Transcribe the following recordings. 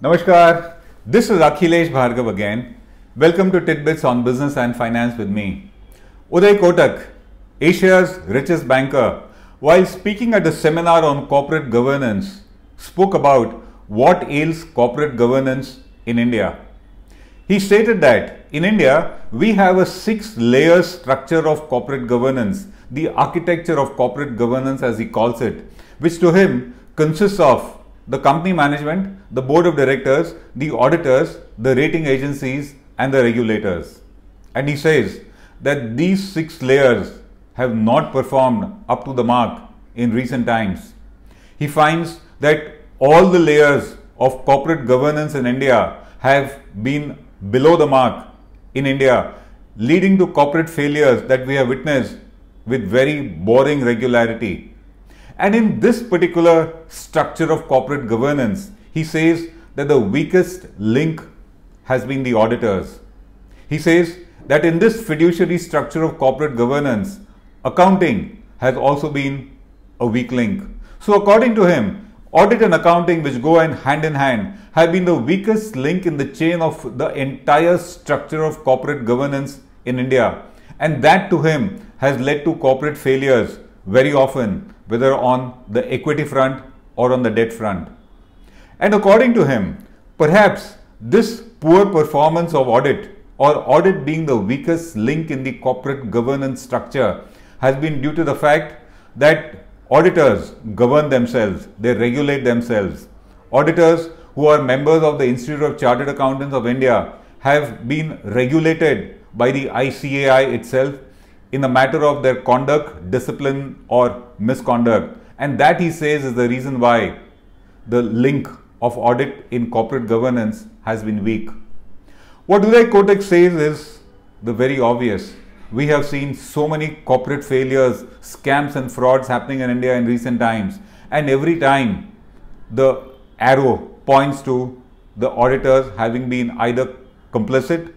Namaskar, this is Akhilesh Bhargava again. Welcome to Tidbits on Business and Finance with me. Uday Kotak, Asia's richest banker, while speaking at a seminar on corporate governance, spoke about what ails corporate governance in India. He stated that in India, we have a 6-layer structure of corporate governance, the architecture of corporate governance as he calls it, which to him consists of the company management, the board of directors, the auditors, the rating agencies and the regulators. And he says that these 6 layers have not performed up to the mark in recent times. He finds that all the layers of corporate governance in India have been below the mark in India, leading to corporate failures that we have witnessed with very boring regularity. And in this particular structure of corporate governance, he says that the weakest link has been the auditors. He says that in this fiduciary structure of corporate governance, accounting has also been a weak link. So according to him, audit and accounting, which go hand in hand, have been the weakest link in the chain of the entire structure of corporate governance in India. And that to him has led to corporate failures very often, whether on the equity front or on the debt front. And according to him, perhaps this poor performance of audit, or audit being the weakest link in the corporate governance structure, has been due to the fact that auditors govern themselves, they regulate themselves. Auditors who are members of the Institute of Chartered Accountants of India have been regulated by the ICAI itself in the matter of their conduct, discipline or misconduct, and that he says is the reason why the link of audit in corporate governance has been weak. What Uday Kotak says is the very obvious. We have seen so many corporate failures, scams and frauds happening in India in recent times, and every time the arrow points to the auditors having been either complicit,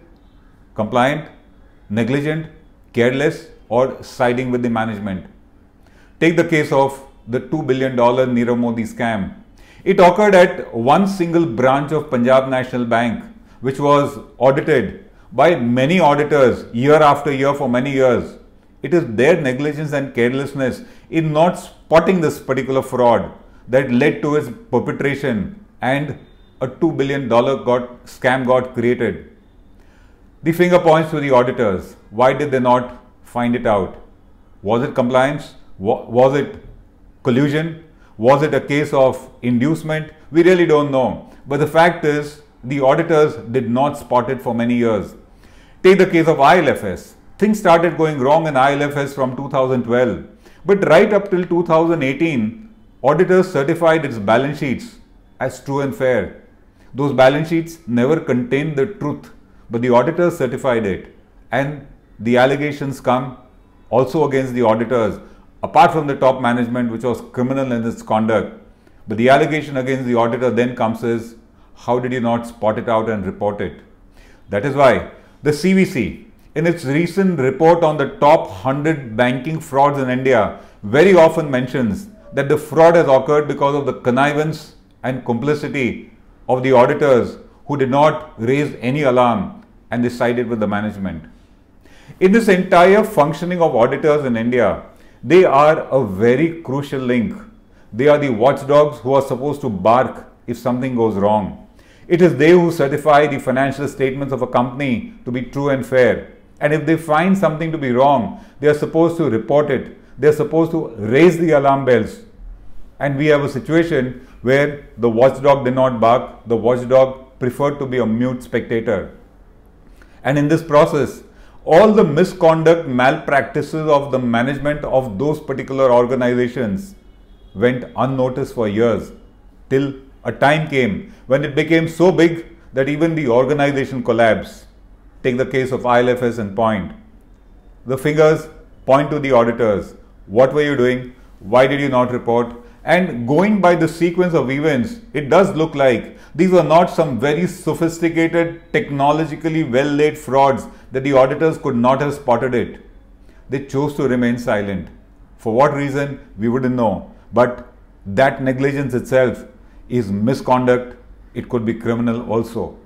compliant, negligent, careless or siding with the management. Take the case of the $2 billion Nirav Modi scam. It occurred at one single branch of Punjab National Bank, which was audited by many auditors year after year for many years. It is their negligence and carelessness in not spotting this particular fraud that led to its perpetration and a $2 billion scam got created. The finger points to the auditors. Why did they not find it out? Was it compliance? Was it collusion? Was it a case of inducement? We really don't know. But the fact is, the auditors did not spot it for many years. Take the case of ILFS. Things started going wrong in ILFS from 2012. But right up till 2018, auditors certified its balance sheets as true and fair. Those balance sheets never contained the truth, but the auditors certified it, and the allegations come also against the auditors, apart from the top management which was criminal in its conduct. But the allegation against the auditor then comes is, how did you not spot it out and report it? That is why the CVC, in its recent report on the top 100 banking frauds in India, very often mentions that the fraud has occurred because of the connivance and complicity of the auditors who did not raise any alarm and they sided with the management. In this entire functioning of auditors in India, they are a very crucial link. They are the watchdogs who are supposed to bark if something goes wrong. It is they who certify the financial statements of a company to be true and fair. And if they find something to be wrong, they are supposed to report it. They are supposed to raise the alarm bells. And we have a situation where the watchdog did not bark. The watchdog preferred to be a mute spectator. And in this process, all the misconduct, malpractices of the management of those particular organizations went unnoticed for years, till a time came when it became so big that even the organization collapsed. Take the case of ILFS and point. The fingers point to the auditors. What were you doing? Why did you not report? And going by the sequence of events, it does look like these were not some very sophisticated, technologically well-laid frauds that the auditors could not have spotted it. They chose to remain silent. For what reason, we wouldn't know. But that negligence itself is misconduct, it could be criminal also.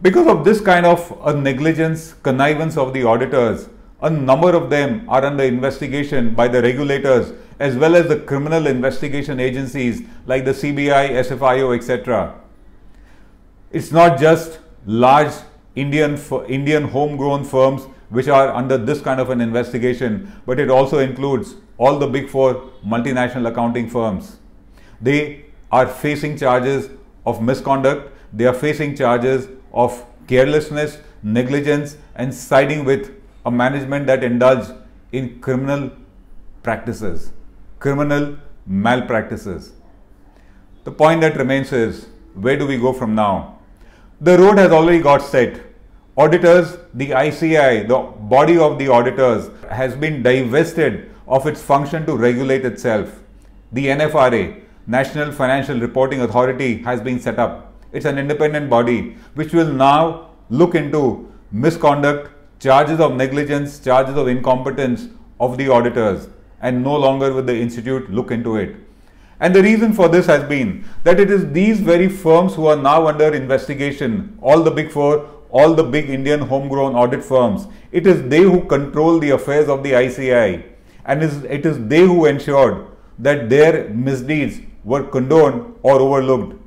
Because of this kind of a negligence, connivance of the auditors, a number of them are under investigation by the regulators as well as the criminal investigation agencies like the CBI, SFIO, etc. It's not just large Indian homegrown firms which are under this kind of an investigation, but it also includes all the big four multinational accounting firms. They are facing charges of misconduct, they are facing charges of carelessness, negligence, and siding with a management that indulged in criminal practices, criminal malpractices. The point that remains is, where do we go from now? The road has already got set. Auditors, the ICI, the body of the auditors, has been divested of its function to regulate itself. The NFRA, National Financial Reporting Authority, has been set up. It's an independent body which will now look into misconduct, charges of negligence, charges of incompetence of the auditors, and no longer will the institute look into it. And the reason for this has been that it is these very firms who are now under investigation, all the big four, all the big Indian homegrown audit firms. It is they who control the affairs of the ICI, and it is they who ensured that their misdeeds were condoned or overlooked.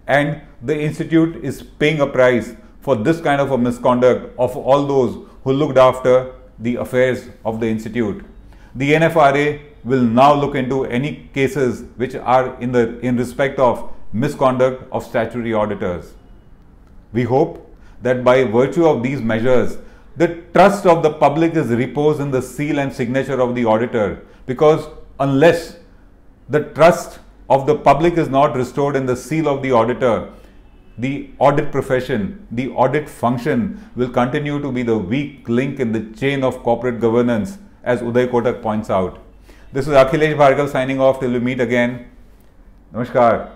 And the institute is paying a price for this kind of a misconduct of all those who looked after the affairs of the institute. The NFRA will now look into any cases which are in respect of misconduct of statutory auditors. We hope that by virtue of these measures, the trust of the public is reposed in the seal and signature of the auditor, because unless the trust of the public is not restored in the seal of the auditor, the audit profession, the audit function will continue to be the weak link in the chain of corporate governance, as Uday Kotak points out. This is Akhilesh Bhargava signing off till we meet again. Namaskar.